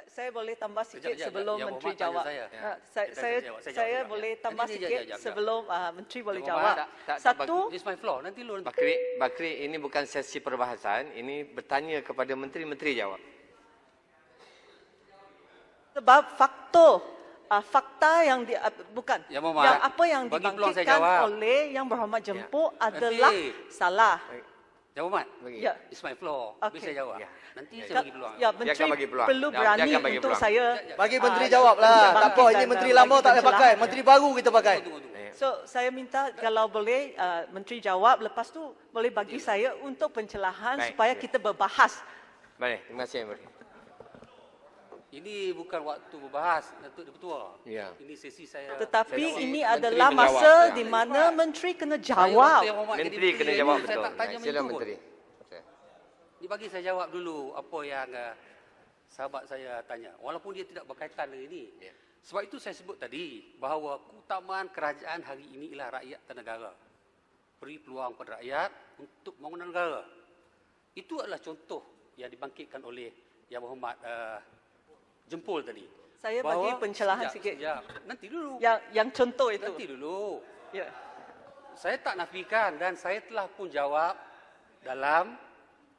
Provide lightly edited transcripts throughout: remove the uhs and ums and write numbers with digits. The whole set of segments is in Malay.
Saya boleh tambah sikit sebelum Ya, Menteri Muhammad jawab. tanya Saya boleh tambah sikit sebelum Menteri boleh Ya, jawab. Muhammad, Satu, this my floor. Nanti lu Bakri, ini bukan sesi perbahasan, ini bertanya kepada menteri jawab. sebab fakta yang bukan Ya, Muhammad, yang apa yang bagi peluang saya dibangkitkan jawab. oleh Yang Berhormat Jemput adalah salah. Ya, Muhammad. Ya. It's my floor. Okey. Bisa jawab. Ya. Nanti saya bagi peluang. Ya, Dia Menteri akan bagi peluang. perlu Dia berani akan bagi untuk peluang. saya. Bagi menteri jawablah. Tak apa, ini menteri lama tak boleh pakai. Menteri baru kita pakai. Tunggu. So, saya minta kalau boleh Menteri jawab, lepas tu boleh bagi saya untuk pencerahan Baik. supaya kita berbahas. Baik, terima kasih Menteri. Ini bukan waktu berbahas, Datuk Ketua. Ya. Ini sesi saya. Tetapi Sesi ini Menteri adalah menjawab, masa ya. di mana Menteri kena Saya jawab. waktu yang Muhammad jadi Menteri kena ini, jawab saya betul. tak tanya Sila macam tu Menteri. pun. Ini bagi saya jawab dulu apa yang sahabat saya tanya. Walaupun dia tidak berkaitan dengan ini. Ya. Sebab itu saya sebut tadi bahawa keutamaan kerajaan hari ini ialah rakyat dan negara. Beri peluang kepada rakyat untuk membangun negara. Itu adalah contoh yang dibangkitkan oleh Yang Berhormat Jempol tadi. Saya bagi pencerahan sikit. Nanti dulu. Yang contoh itu. Nanti dulu. Ya. Saya tak nafikan dan saya telah pun jawab dalam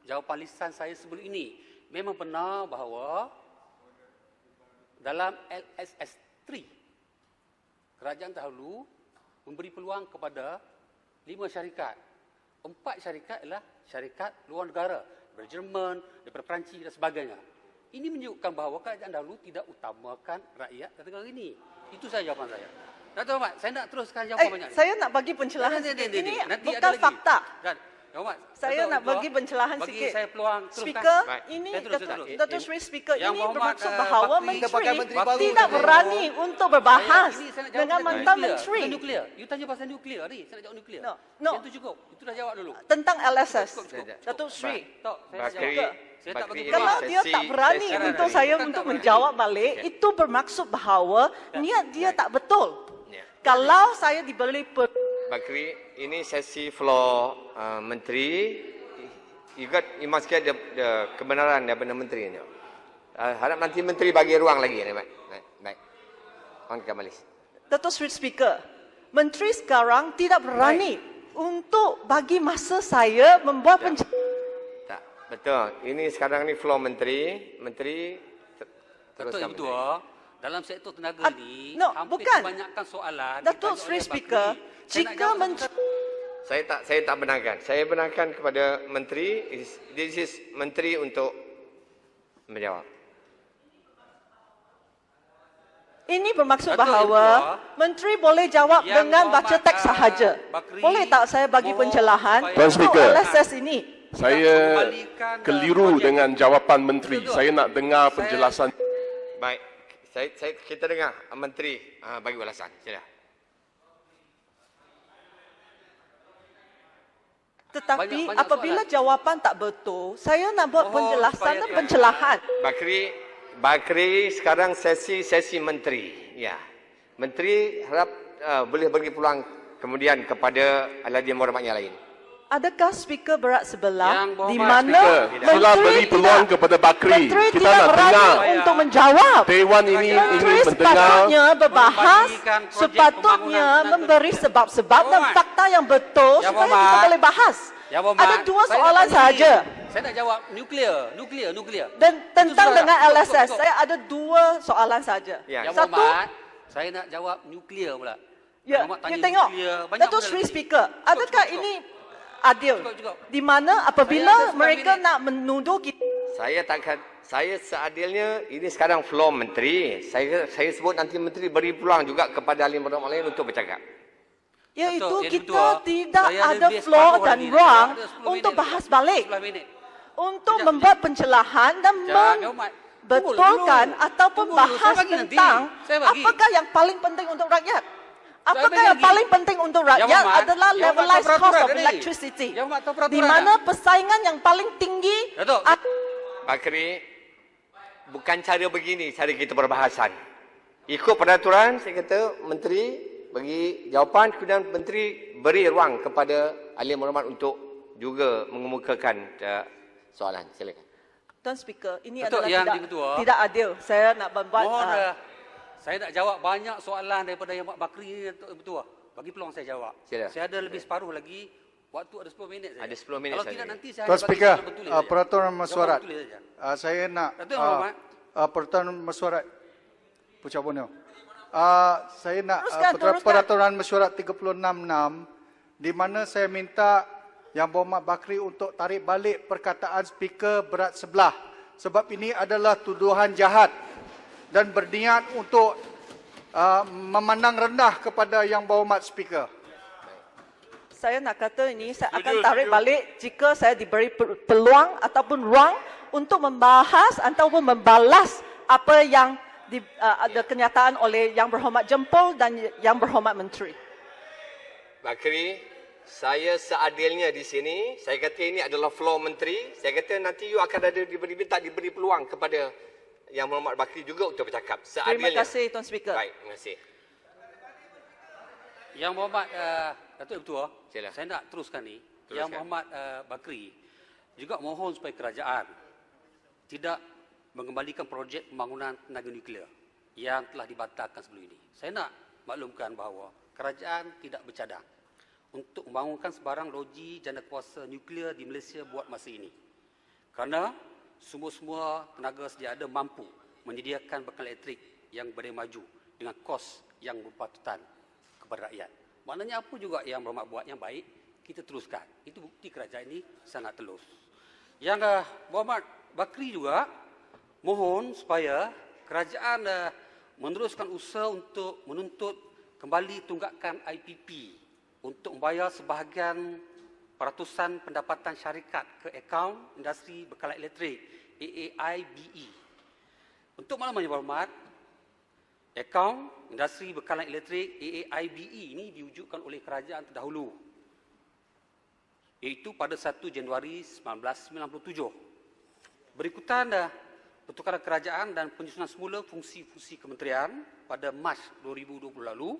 jawapan lisan saya sebelum ini. Memang benar bahawa dalam LSS 3, kerajaan dahulu memberi peluang kepada 5 syarikat. 4 syarikat ialah syarikat luar negara, dari Jerman, daripada Perancis dan sebagainya. Ini menunjukkan bahawa kerajaan dahulu tidak utamakan rakyat dan negara ini. Itu saja jawapan saya. Datuk Ahmad, saya nak teruskan jawapan banyak ni. Saya nak bagi pencerahan sikit. Ini Nanti bukan ada lagi. fakta. Dan, Ahmad, Saya nak bagi pencerahan bagi sikit. saya peluang teruskan. Speaker, Baik. ini Saya terus. Datuk Seri Speaker, Yang ini Muhammad, bermaksud bahawa Bakri, Menteri kita pakai menteri baru tidak ni. berani untuk berbahas Ini saya nak jawab dengan pasal mantan nuklear. Menteri Bukan nuklear. You tanya pasal nuklear ni. Saya nak jawab nuklear. No. Yang tu cukup. Itu dah jawab dulu. tentang LSS. Cukup. Datuk Seri. Tak, saya nak Bakri, jawab. Saya tak bagi Bakri, Kalau peluang. dia tak berani sesi untuk Bakri. saya Bukan untuk tak berani. menjawab balik, itu bermaksud bahawa niat dia tak betul. Ya. Kalau saya diberi Bakri, ini sesi floor menteri. You must get the kebenaran daripada menteri ni. Harap nanti menteri bagi ruang lagi. Baik. On kembali. Datuk Seri Speaker, Menteri sekarang tidak berani untuk bagi masa saya membuat Tak, betul. Ini sekarang ni floor menteri. Menteri Datuk teruskan. Ibu Tua, dalam sektor tenaga ini, no, hampir bukan. kebanyakan soalan Datuk ditanya Seri oleh Speaker, Bakri. Saya nak jika jawab Menteri Saya tak benarkan. Saya benarkan kepada menteri. This is menteri untuk menjawab. ini bermaksud Datuk bahawa Ibu Tua, Menteri boleh jawab Yang dengan baca Muhammad, teks sahaja. Bakri, Boleh tak saya bagi mohon pencerahan supaya- Tuan untuk Speaker. LSS ini? Saya kembalikan, keliru projek. dengan jawapan menteri. Betul. Saya nak dengar penjelasan. Baik. Kita dengar menteri bagi ulasan. Sila. Tetapi Banyak apabila soalan. jawapan tak betul, saya nak buat Mohon penjelasan supaya dan dia- pencerahan. Bakri sekarang sesi menteri. Ya. Menteri harap boleh bagi peluang kemudian kepada Al-Hadi Muhammad yang lain. Adakah speaker berat sebelah Yang di berhormat mana Speaker, sila beri peluang kepada Bakri. Menteri Kita tidak nak berani dengar. untuk menjawab. Dewan ini ingin Menteri mendengar. sepatutnya berbahas, membagikan projek sepatutnya pembangunan memberi sebab-sebab dan Muhammad. fakta yang betul Ya, supaya kita Muhammad. boleh bahas. Ya, Muhammad, Ada dua saya soalan nak tanya sahaja. ni. Saya nak jawab nuklear. Dan tentang soalan. dengan Cukup, LSS, cukup. saya ada dua soalan saja. Ya. Ya, Satu, Muhammad, saya nak jawab nuklear pula. ya, Muhammad you tanya tengok, nuklear, banyak Datuk benda Seri lagi. Speaker, adakah cukup. ini adil? Cukup. Di mana Saya ada apabila 9 mereka minit. nak menuduh kita, Saya seadilnya ini sekarang floor menteri. Saya sebut nanti menteri beri peluang juga kepada ahli Muhammad lain untuk bercakap. iaitu Datuk, yang kita kedua, tidak saya ada lebih floor separuh dan lagi. ruang Saya ada 10 untuk minit bahas lagi. balik, 11 minit. untuk Sekejap, membuat pencerahan dan Muhammad. membetulkan Tunggu dulu. ataupun Tunggu dulu. bahas Saya bagi nanti. tentang Saya bagi. apakah yang paling penting untuk rakyat. Apakah bagi yang lagi. paling penting untuk rakyat Muhammad, adalah Yang Muhammad levelized tahu cost peraturan of tadi. electricity. Yang Muhammad tahu peraturan Di mana persaingan yang paling tinggi Datuk, Bakri, bukan cara begini cara kita berbahasan. Ikut peraturan, saya kata menteri bagi jawapan, kemudian menteri beri ruang kepada ahli Muhammad untuk juga mengemukakan soalan. Silakan. Tuan Speaker, ini Datuk adalah Yang tidak, Di-Ketua. tidak adil. Saya nak membuat Mohon saya nak jawab banyak soalan daripada Yang Bakri ni, Datuk Ketua. Bagi peluang saya jawab. Sila. Saya ada lebih separuh lagi. Waktu ada 10 minit saja. Ada 10 minit Kalau saja. tidak nanti saya Tuan hanya bagi Speaker, jawapan tulis saja. peraturan mesyuarat. Jawapan tulis saja. Saya nak Datuk Yang Berhormat. peraturan mesyuarat Pucang Borneo. Saya nak Teruskan. peraturan mesyuarat 36.6 di mana saya minta Yang Berhormat Bakri untuk tarik balik perkataan speaker berat sebelah sebab ini adalah tuduhan jahat dan berniat untuk memandang rendah kepada Yang Berhormat speaker. Saya nak kata ini, saya akan tarik balik jika saya diberi peluang ataupun ruang untuk membahas ataupun membalas apa yang ada kenyataan oleh Yang Berhormat Jempol dan Yang Berhormat Menteri. Bakri, saya seadilnya di sini, saya kata ini adalah floor menteri. Saya kata nanti you akan ada diberi peluang kepada Yang Berhormat Bakri juga untuk bercakap. Terima Seadilnya. kasih Tuan Speaker. Baik, terima kasih. Yang Berhormat Datuk Ketua, Sila. saya nak teruskan ni. Teruskan. Yang Berhormat Bakri juga mohon supaya kerajaan tidak mengembalikan projek pembangunan tenaga nuklear yang telah dibatalkan sebelum ini. Saya nak maklumkan bahawa kerajaan tidak bercadang untuk membangunkan sebarang loji janda kuasa nuklear di Malaysia buat masa ini. Kerana semua tenaga sedia ada mampu menyediakan bekal elektrik yang berdaya maju dengan kos yang berpatutan kepada rakyat. Maknanya apa juga yang Berhormat buat yang baik, kita teruskan. Itu bukti kerajaan ini sangat telus. Yang Berhormat Bakri juga mohon supaya kerajaan meneruskan usaha untuk menuntut kembali tunggakan IPP untuk membayar sebahagian peratusan pendapatan syarikat ke akaun industri bekalan elektrik AAIBE. Untuk makluman Yang Berhormat, akaun industri bekalan elektrik AAIBE ini diwujudkan oleh kerajaan terdahulu, iaitu pada 1 Januari 1997. Berikutan pertukaran kerajaan dan penyusunan semula fungsi-fungsi kementerian pada Mac 2020 lalu,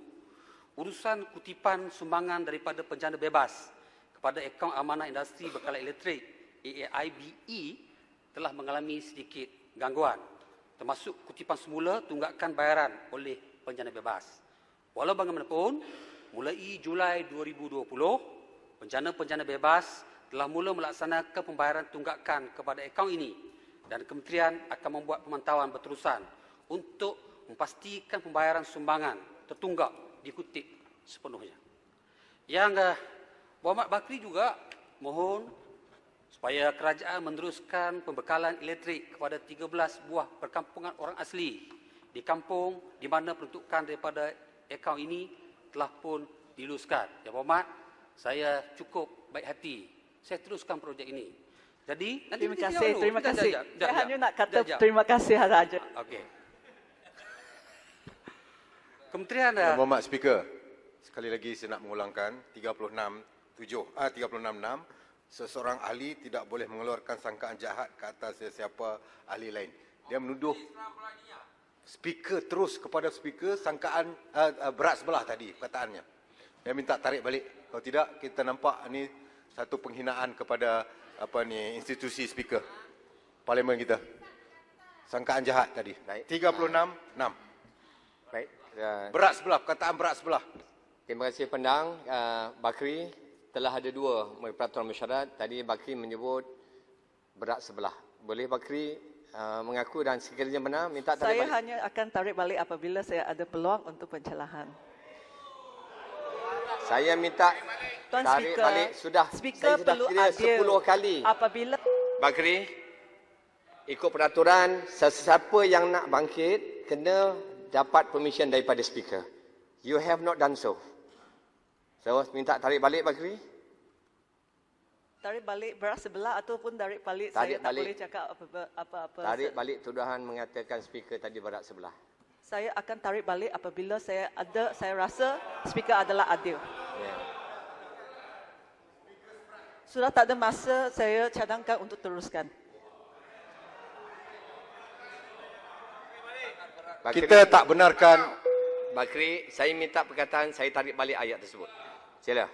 urusan kutipan sumbangan daripada penjana bebas kepada akaun amanah industri bekalan elektrik AAIBE telah mengalami sedikit gangguan, termasuk kutipan semula tunggakan bayaran oleh penjana bebas. Walau bagaimanapun, mulai Julai 2020, penjana-penjana bebas telah mula melaksanakan pembayaran tunggakan kepada akaun ini dan kementerian akan membuat pemantauan berterusan untuk memastikan pembayaran sumbangan tertunggak dikutip sepenuhnya. Yang Berhormat Bakri juga mohon supaya kerajaan meneruskan pembekalan elektrik kepada 13 buah perkampungan orang asli di kampung di mana peruntukan daripada akaun ini telah pun diluluskan. Yang Berhormat, saya cukup baik hati. Saya teruskan projek ini. Jadi, nanti Terima kita kasih, jawab dulu. terima Kita kasih. jap. Saya hanya nak kata Jap. terima kasih sahaja. Okey. Kementerian Yang Berhormat Speaker, sekali lagi saya nak mengulangkan 36.6 seseorang ahli tidak boleh mengeluarkan sangkaan jahat ke atas sesiapa ahli lain. Dia menuduh speaker terus kepada speaker sangkaan berat sebelah tadi perkataannya. Dia minta tarik balik. Kalau tidak kita nampak ini satu penghinaan kepada institusi speaker parlimen kita. Sangkaan jahat tadi. Baik. 36.6. Baik. Berat sebelah, perkataan berat sebelah. Terima kasih pendang. Bakri, telah ada dua peraturan mesyuarat. Tadi Bakri menyebut berat sebelah. Boleh Bakri mengaku dan sekiranya benar minta tarik Saya balik. hanya akan tarik balik apabila saya ada peluang untuk pencerahan. Saya minta Tuan tarik Speaker, balik. Sudah. Speaker Saya sudah perlu kira adil 10 kali. apabila Bakri, ikut peraturan, sesiapa yang nak bangkit kena dapat permission daripada speaker. You have not done so. So, minta tarik balik Bakri. tarik balik beras sebelah ataupun tarik balik, Tarik saya tak balik. boleh cakap apa-apa. Tarik balik tuduhan mengatakan speaker tadi berat sebelah. Saya akan tarik balik apabila saya rasa speaker adalah adil. Ya. Sudah tak ada masa, saya cadangkan untuk teruskan. Bakri, Kita tak benarkan. Bakri, saya minta perkataan, saya tarik balik ayat tersebut. Sila.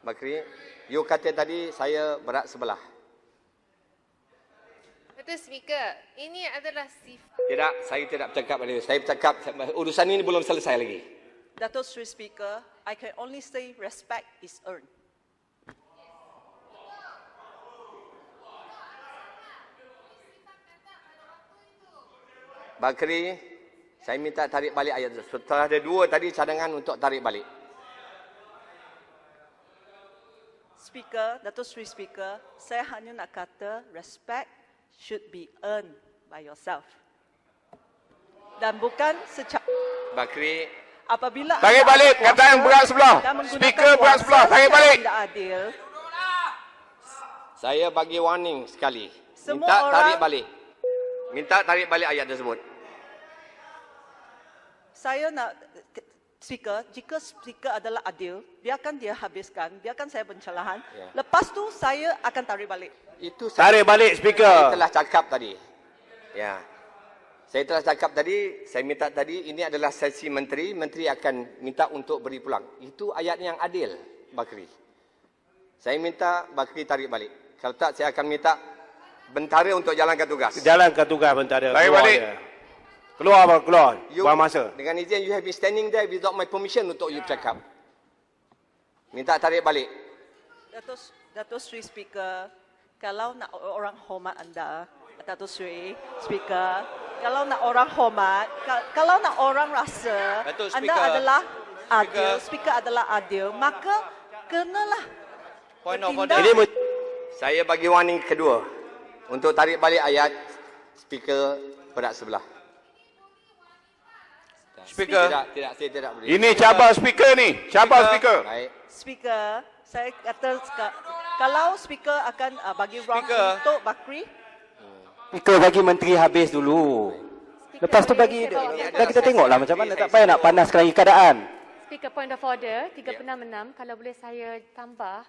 Bakri, you kata tadi saya berat sebelah. Dr. Speaker, ini adalah Tidak, saya tidak bercakap pada itu. Saya bercakap, urusan ini belum selesai lagi. Dato' Sri Speaker, I can only say respect is earned. Bakri, saya minta tarik balik ayat itu. Setelah ada 2 tadi cadangan untuk tarik balik. Speaker, Dato' Sri Speaker, saya hanya nak kata respect should be earned by yourself. Dan bukan secara Bakri, apabila Tarik anda balik ada kata yang kuasa berat sebelah. dan menggunakan Speaker berat kuasa sebelah. Tarik secara balik. tidak adil, saya bagi warning sekali. Semua Minta orang- tarik balik. Minta tarik balik ayat tersebut. saya nak Speaker, jika Speaker adalah adil, biarkan dia habiskan, biarkan saya pencerahan. Ya. Lepas tu saya akan tarik balik. Itu saya Tarik balik Saya speaker. telah cakap tadi. Ya. Saya telah cakap tadi, saya minta tadi, ini adalah sesi menteri, menteri akan minta untuk beri pulang. Itu ayat yang adil, Bakri. Saya minta Bakri tarik balik. Kalau tak, saya akan minta bentara untuk jalankan tugas. Jalankan tugas bentara. Tarik Keluar balik. je. Keluar abang, keluar. You- Buang masa. Dengan izin, you have been standing there without my permission untuk you cakap. Minta tarik balik. Dato' Sri Speaker, kalau nak orang hormat anda, Dato' Sri Speaker, kalau nak orang hormat, kalau nak orang rasa Dato' anda Speaker. adalah adil, Speaker adalah adil, maka kenalah Point of bertindak. order. Saya bagi warning kedua. Untuk tarik balik ayat, speaker berat sebelah. Speaker. Tidak, saya tidak boleh. Ini cabar speaker ni. Cabar speaker. Baik. Speaker, saya kata kalau Speaker akan bagi ruang Speaker. untuk Bakri, Speaker bagi menteri habis dulu. Lepas tu bagi dah kita tengoklah macam mana, tak payah nak panaskan lagi keadaan. Speaker, point of order 3/6, kalau boleh saya tambah,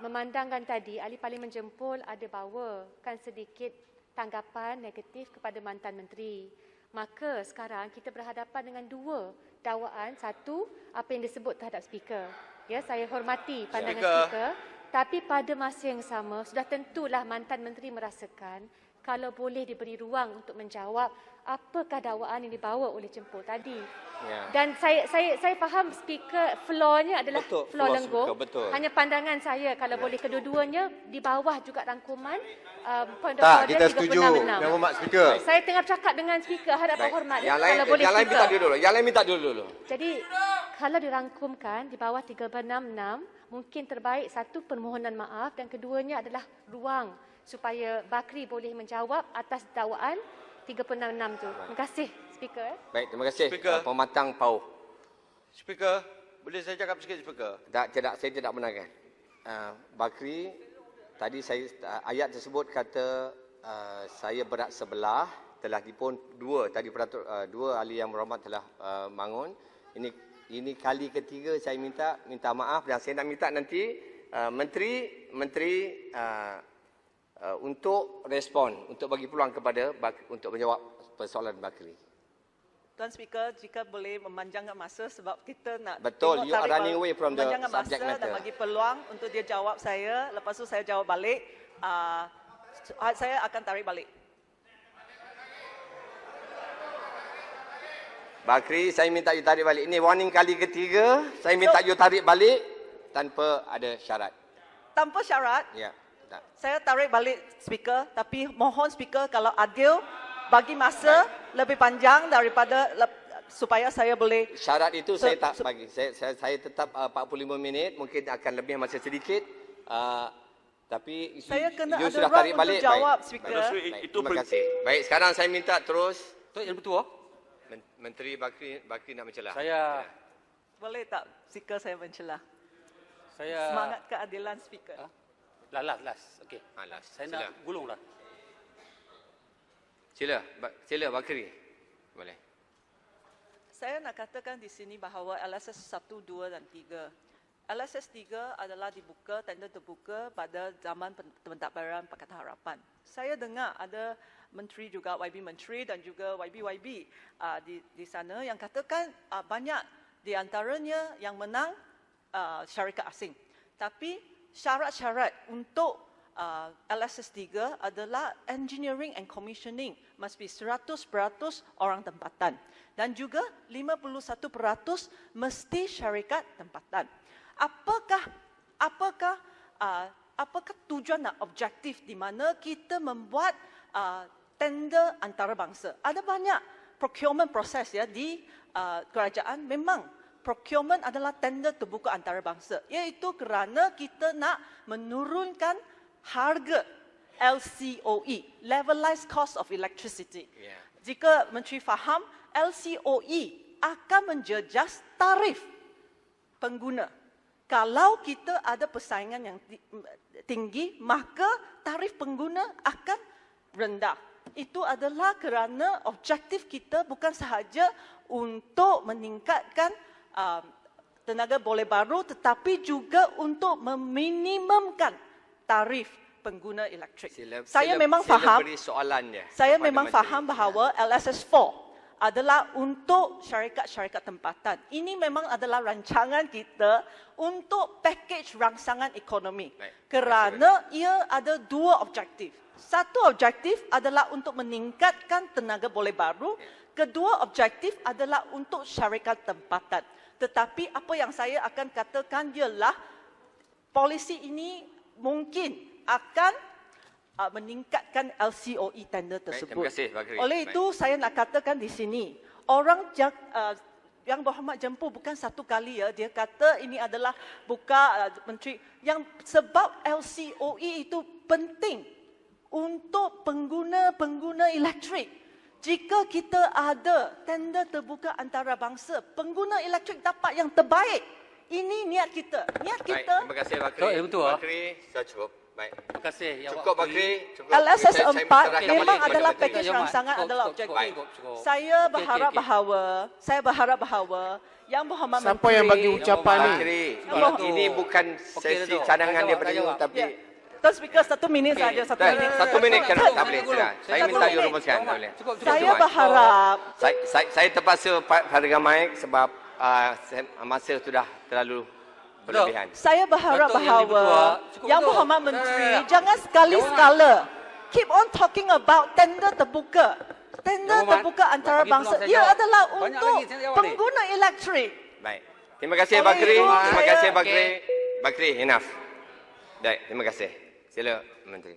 memandangkan tadi ahli parlimen jempol ada bawakan sedikit tanggapan negatif kepada mantan menteri. Maka sekarang kita berhadapan dengan 2 dakwaan. Satu, apa yang disebut terhadap speaker. Ya, saya hormati pandangan speaker. Tapi pada masa yang sama, sudah tentulah mantan menteri merasakan kalau boleh diberi ruang untuk menjawab apakah dakwaan yang dibawa oleh jempol tadi. Ya. Dan saya faham speaker floor-nya adalah Betul, floor floor lenggung. speaker, betul. Hanya pandangan saya kalau boleh kedua-duanya di bawah juga rangkuman point of Tak, order kita setuju. 3/6. Yang Hormat Speaker. Saya tengah bercakap dengan speaker hadapan Baik. hormat. Yang lain, kalau boleh yang lain minta speaker. dulu. Yang lain minta dulu. Jadi kalau dirangkumkan di bawah 3/6, mungkin terbaik satu permohonan maaf dan keduanya adalah ruang supaya Bakri boleh menjawab atas dakwaan 3/6 tu. Terima kasih speaker. Baik, terima kasih. Speaker. Pematang Pau. Speaker, boleh saya cakap sikit, Speaker? Tidak, saya tidak benarkan. Bakri, tadi saya ayat tersebut kata saya berat sebelah, telah dipun 2 tadi peratur 2 ahli yang berhormat telah bangun. Ini kali ketiga saya minta maaf dan saya nak minta nanti menteri untuk respon, untuk bagi peluang kepada untuk menjawab persoalan Bakri. Tuan Speaker, jika boleh memanjangkan masa sebab kita nak Betul, tengok you are tarik running away from the memanjangkan subject masa matter. dan bagi peluang untuk dia jawab saya, lepas tu saya jawab balik. Saya akan tarik balik. Bakri, saya minta you tarik balik. Ini warning kali ketiga, saya minta you tarik balik tanpa ada syarat. Tanpa syarat, Ya. Tak. saya tarik balik Speaker, tapi mohon Speaker kalau adil bagi masa lebih panjang daripada supaya saya boleh. Syarat itu saya tak bagi. Saya tetap 45 minit, mungkin akan lebih masa sedikit. Tapi Saya kena you ada sudah ruang tarik untuk balik. jawab, Baik. Speaker. Baik. Terima kasih. Baik, sekarang saya minta terus Tok Yang Bertuah, Menteri Bakri nak mencelah. saya Boleh tak Speaker saya mencela? saya Semangat keadilan Speaker. last. Okey. Last. Saya Sila. nak gulung dah. Sila Bakri. Boleh. Saya nak katakan di sini bahawa LSS 1, 2 dan 3. LSS 3 adalah dibuka, tender terbuka pada zaman pentadbiran Pakatan Harapan. Saya dengar ada menteri juga, YB Menteri dan juga YB di sana yang katakan banyak di antaranya yang menang syarikat asing. Tapi syarat-syarat untuk LSS 3 adalah engineering and commissioning must be 100% orang tempatan dan juga 51% mesti syarikat tempatan. Apakah tujuan dan objektif di mana kita membuat tender antarabangsa? Ada banyak procurement proses ya di kerajaan. Memang procurement adalah tender terbuka antarabangsa, iaitu kerana kita nak menurunkan harga LCOE, Levelized Cost of Electricity. Jika Menteri faham, LCOE akan menjejas tarif pengguna. Kalau kita ada persaingan yang tinggi, maka tarif pengguna akan rendah. Itu adalah kerana objektif kita bukan sahaja untuk meningkatkan tenaga boleh baru, tetapi juga untuk meminimumkan tarif pengguna elektrik. Saya memang faham. Saya memang faham bahawa LSS 4 adalah untuk syarikat-syarikat tempatan. Ini memang adalah rancangan kita untuk package rangsangan ekonomi. Kerana ia ada dua objektif. Satu objektif adalah untuk meningkatkan tenaga boleh baru. Kedua objektif adalah untuk syarikat tempatan. Tetapi apa yang saya akan katakan ialah polisi ini mungkin akan meningkatkan LCOE tender tersebut. Terima kasih, Bakri. Oleh itu, saya nak katakan di sini, orang yang Berhormat Jempu bukan satu kali ya, dia kata ini adalah Menteri, yang sebab LCOE itu penting untuk pengguna elektrik. Jika kita ada tender terbuka antarabangsa, pengguna elektrik dapat yang terbaik. Ini niat kita. Niat kita. Terima kasih, Bakri. Betul. Bakri, sudah cukup. Baik. Terima kasih. Ya, Cukup, Bakri. Cukup. LSS Saya 4 serahkan memang balik adalah kepada package Menteri. rangsangan adalah objektif. Saya berharap bahawa Yang Berhormat Menteri. Siapa yang bagi ucapan ni? Bakri, ini bukan sesi cadangan daripada you, tapi Tuan Speaker, 1 minit saja. 1 minit. 1 minit kan tak boleh. Saya minta you rumuskan. Tak boleh. Saya berharap. Saya terpaksa harga mic sebab masa sudah terlalu berlebihan. Saya berharap Betul, bahawa Yang betul. Berhormat Menteri jangan sekali-sekala keep on talking about tender terbuka. Tender Yang Berhormat, terbuka antarabangsa. bagi peluang saya Ia jawab. adalah Banyak untuk lagi, saya jawab ni. pengguna elektrik. Baik. Terima kasih, Oleh Bakri. itu, Terima saya- kasih, Bakri. Bakri, enough. Baik, terima kasih. Sila, Menteri.